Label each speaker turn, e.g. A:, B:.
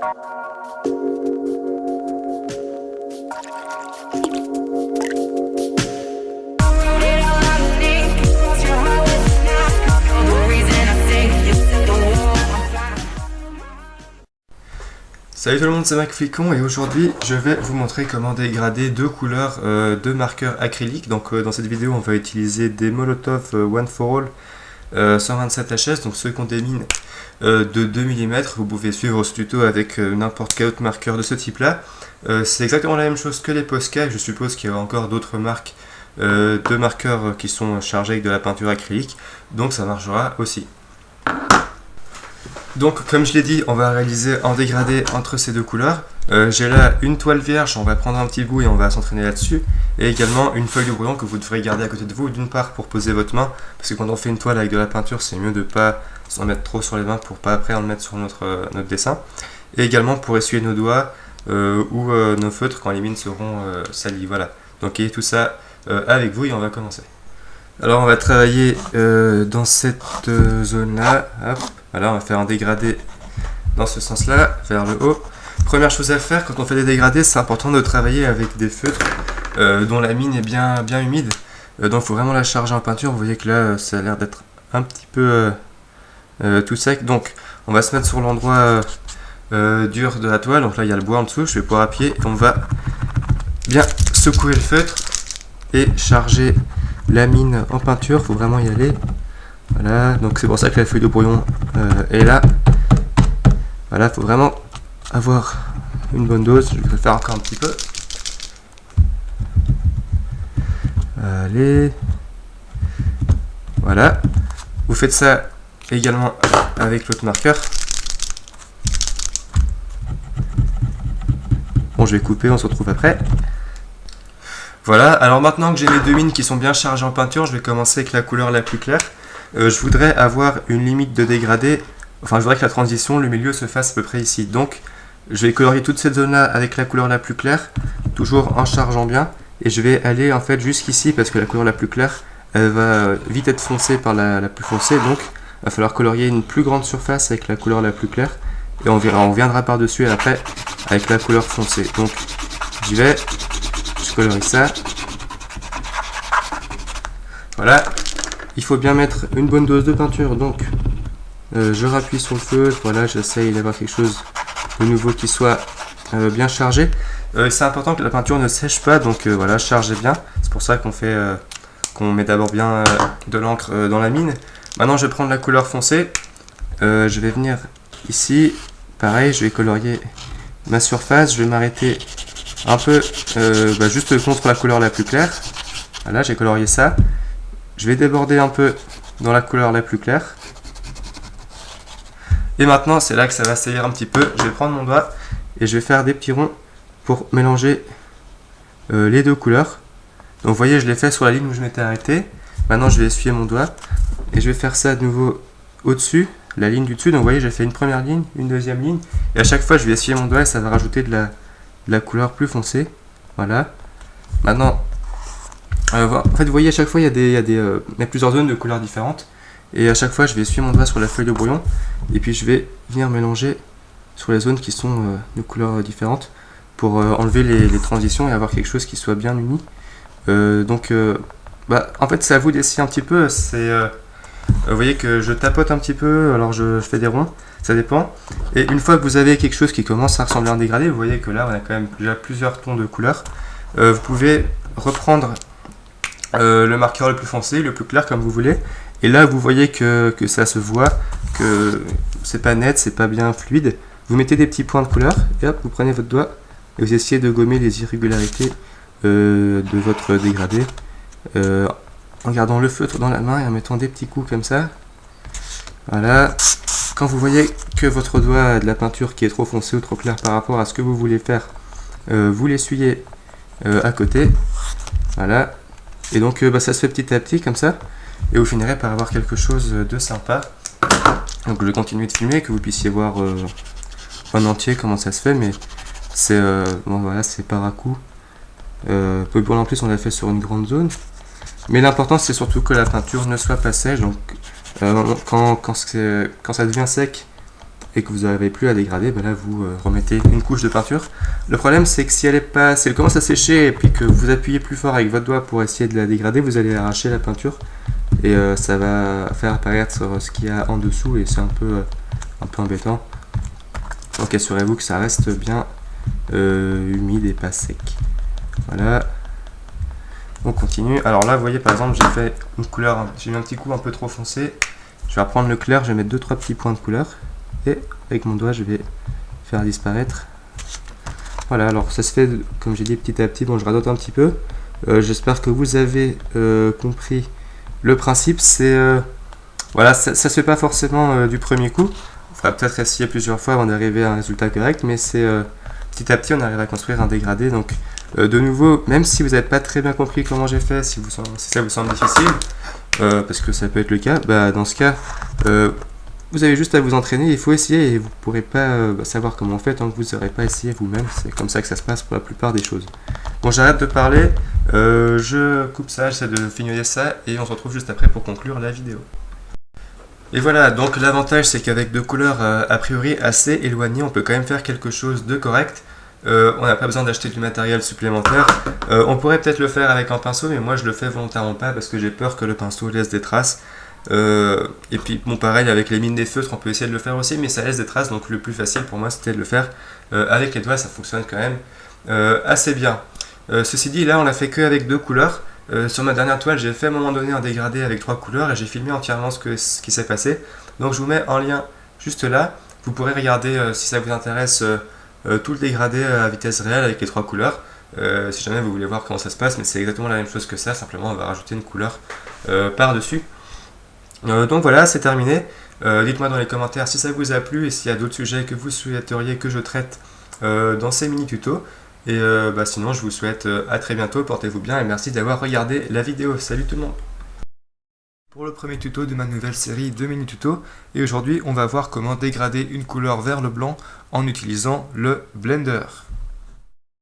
A: Salut tout le monde, c'est McFlicon et aujourd'hui je vais vous montrer comment dégrader deux couleurs de marqueurs acryliques. Donc dans cette vidéo on va utiliser des Molotov One for All 127 HS, donc ceux qui ont des mines de 2 mm. Vous pouvez suivre ce tuto avec n'importe quel autre marqueur de ce type là. C'est exactement la même chose que les Posca. Je suppose qu'il y aura encore d'autres marques de marqueurs qui sont chargés avec de la peinture acrylique, donc ça marchera aussi. Donc comme je l'ai dit, on va réaliser un dégradé entre ces deux couleurs. J'ai là une toile vierge, on va prendre un petit bout et on va s'entraîner là-dessus. Et également une feuille de brouillon que vous devrez garder à côté de vous, d'une part pour poser votre main, parce que quand on fait une toile avec de la peinture, c'est mieux de ne pas s'en mettre trop sur les mains pour pas après en mettre sur notre dessin. Et également pour essuyer nos doigts ou nos feutres quand les mines seront salies. Voilà, donc ayez tout ça avec vous et on va commencer. Alors on va travailler dans cette zone-là. Voilà, on va faire un dégradé dans ce sens-là, vers le haut. Première chose à faire, quand on fait des dégradés, c'est important de travailler avec des feutres dont la mine est bien humide. Donc il faut vraiment la charger en peinture. Vous voyez que là, ça a l'air d'être un petit peu tout sec. Donc on va se mettre sur l'endroit dur de la toile. Donc là, il y a le bois en dessous, je vais pouvoir appuyer. Et on va bien secouer le feutre et charger la mine en peinture. Il faut vraiment y aller. Voilà, donc c'est pour ça que la feuille de brouillon est là. Voilà, il faut vraiment avoir une bonne dose. Je vais le faire encore un petit peu. Allez. Voilà. Vous faites ça également avec l'autre marqueur. Bon, je vais couper, on se retrouve après. Voilà, alors maintenant que j'ai mes deux mines qui sont bien chargées en peinture, je vais commencer avec la couleur la plus claire. Je voudrais avoir une limite de dégradé, enfin je voudrais que la transition, le milieu se fasse à peu près ici. Donc je vais colorier toute cette zone là avec la couleur la plus claire, toujours en chargeant bien. Et je vais aller en fait jusqu'ici parce que la couleur la plus claire, elle va vite être foncée par la plus foncée. Donc il va falloir colorier une plus grande surface avec la couleur la plus claire. Et on reviendra par dessus après avec la couleur foncée. Donc j'y vais, je colorie ça. Voilà. Il faut bien mettre une bonne dose de peinture, donc je rappuie sur le feu, voilà, j'essaye d'avoir quelque chose de nouveau qui soit bien chargé. C'est important que la peinture ne sèche pas, donc voilà, chargez bien. C'est pour ça qu'on met d'abord bien de l'encre dans la mine. Maintenant je vais prendre la couleur foncée, je vais venir ici, pareil, je vais colorier ma surface, je vais m'arrêter un peu juste contre la couleur la plus claire. Voilà, j'ai colorié ça. Je vais déborder un peu dans la couleur la plus claire. Et maintenant, c'est là que ça va saillir un petit peu. Je vais prendre mon doigt et je vais faire des petits ronds pour mélanger les deux couleurs. Donc vous voyez, je l'ai fait sur la ligne où je m'étais arrêté. Maintenant, je vais essuyer mon doigt et je vais faire ça de nouveau au-dessus, la ligne du dessus. Donc vous voyez, j'ai fait une première ligne, une deuxième ligne. Et à chaque fois, je vais essuyer mon doigt et ça va rajouter de la couleur plus foncée. Voilà. Maintenant, en fait, vous voyez, à chaque fois, il y a plusieurs zones de couleurs différentes. Et à chaque fois, je vais essuyer mon doigt sur la feuille de brouillon. Et puis, je vais venir mélanger sur les zones qui sont de couleurs différentes pour enlever les transitions et avoir quelque chose qui soit bien uni. En fait, c'est à vous d'essayer un petit peu. Vous voyez que je tapote un petit peu, alors je fais des ronds. Ça dépend. Et une fois que vous avez quelque chose qui commence à ressembler à un dégradé, vous voyez que là, on a quand même déjà plusieurs tons de couleurs. Vous pouvez reprendre le marqueur le plus foncé, le plus clair comme vous voulez, et là vous voyez que ça se voit, que c'est pas net, c'est pas bien fluide. Vous mettez des petits points de couleur et hop, vous prenez votre doigt et vous essayez de gommer les irrégularités de votre dégradé en gardant le feutre dans la main et en mettant des petits coups comme ça. Voilà. Quand vous voyez que votre doigt a de la peinture qui est trop foncée ou trop claire par rapport à ce que vous voulez faire, vous l'essuyez à côté. Voilà. Et donc ça se fait petit à petit comme ça. Et vous finirez par avoir quelque chose de sympa. Donc je vais continuer de filmer, que vous puissiez voir en entier comment ça se fait. Mais c'est voilà, c'est par à coup. Pour en plus on l'a fait sur une grande zone. Mais l'important c'est surtout que la peinture ne soit pas sèche. Donc quand ça devient sec, et que vous n'arrivez plus à dégrader, là vous remettez une couche de peinture. Le problème c'est que si elle commence à sécher et puis que vous appuyez plus fort avec votre doigt pour essayer de la dégrader, vous allez arracher la peinture et ça va faire apparaître ce qu'il y a en dessous et c'est un peu embêtant. Donc assurez-vous que ça reste bien humide et pas sec. Voilà. On continue. Alors là vous voyez par exemple j'ai fait une couleur, j'ai mis un petit coup un peu trop foncé. Je vais reprendre le clair, je vais mettre 2-3 petits points de couleur et avec mon doigt je vais faire disparaître. Voilà, alors ça se fait comme j'ai dit petit à petit, donc je radote un petit peu. J'espère que vous avez compris le principe. C'est voilà, ça se fait pas forcément du premier coup. Il faudra peut-être essayer plusieurs fois avant d'arriver à un résultat correct, mais c'est petit à petit on arrive à construire un dégradé. Donc de nouveau, même si vous n'avez pas très bien compris comment j'ai fait, si ça vous semble difficile, parce que ça peut être le cas, dans ce cas, vous avez juste à vous entraîner, il faut essayer et vous ne pourrez pas savoir comment on fait tant que vous n'aurez pas essayé vous-même. C'est comme ça que ça se passe pour la plupart des choses. Bon, j'arrête de parler, je coupe ça, j'essaie de fignoler ça et on se retrouve juste après pour conclure la vidéo. Et voilà, donc l'avantage c'est qu'avec deux couleurs a priori assez éloignées, on peut quand même faire quelque chose de correct. On n'a pas besoin d'acheter du matériel supplémentaire. On pourrait peut-être le faire avec un pinceau, mais moi je le fais volontairement pas parce que j'ai peur que le pinceau laisse des traces. Et puis bon, pareil avec les mines des feutres, on peut essayer de le faire aussi, mais ça laisse des traces, donc le plus facile pour moi c'était de le faire avec les doigts. Ça fonctionne quand même assez bien. Ceci dit, là on l'a fait que avec deux couleurs. Sur ma dernière toile, j'ai fait à un moment donné un dégradé avec 3 couleurs et j'ai filmé entièrement ce qui s'est passé. Donc je vous mets en lien juste là. Vous pourrez regarder si ça vous intéresse tout le dégradé à vitesse réelle avec les 3 couleurs. Si jamais vous voulez voir comment ça se passe, mais c'est exactement la même chose que ça, simplement on va rajouter une couleur par-dessus. Donc voilà, c'est terminé. Dites-moi dans les commentaires si ça vous a plu et s'il y a d'autres sujets que vous souhaiteriez que je traite dans ces mini-tutos. Et sinon, je vous souhaite à très bientôt, portez-vous bien et merci d'avoir regardé la vidéo. Salut tout le monde! Pour le premier tuto de ma nouvelle série de mini-tutos, et aujourd'hui on va voir comment dégrader une couleur vers le blanc en utilisant le Blender.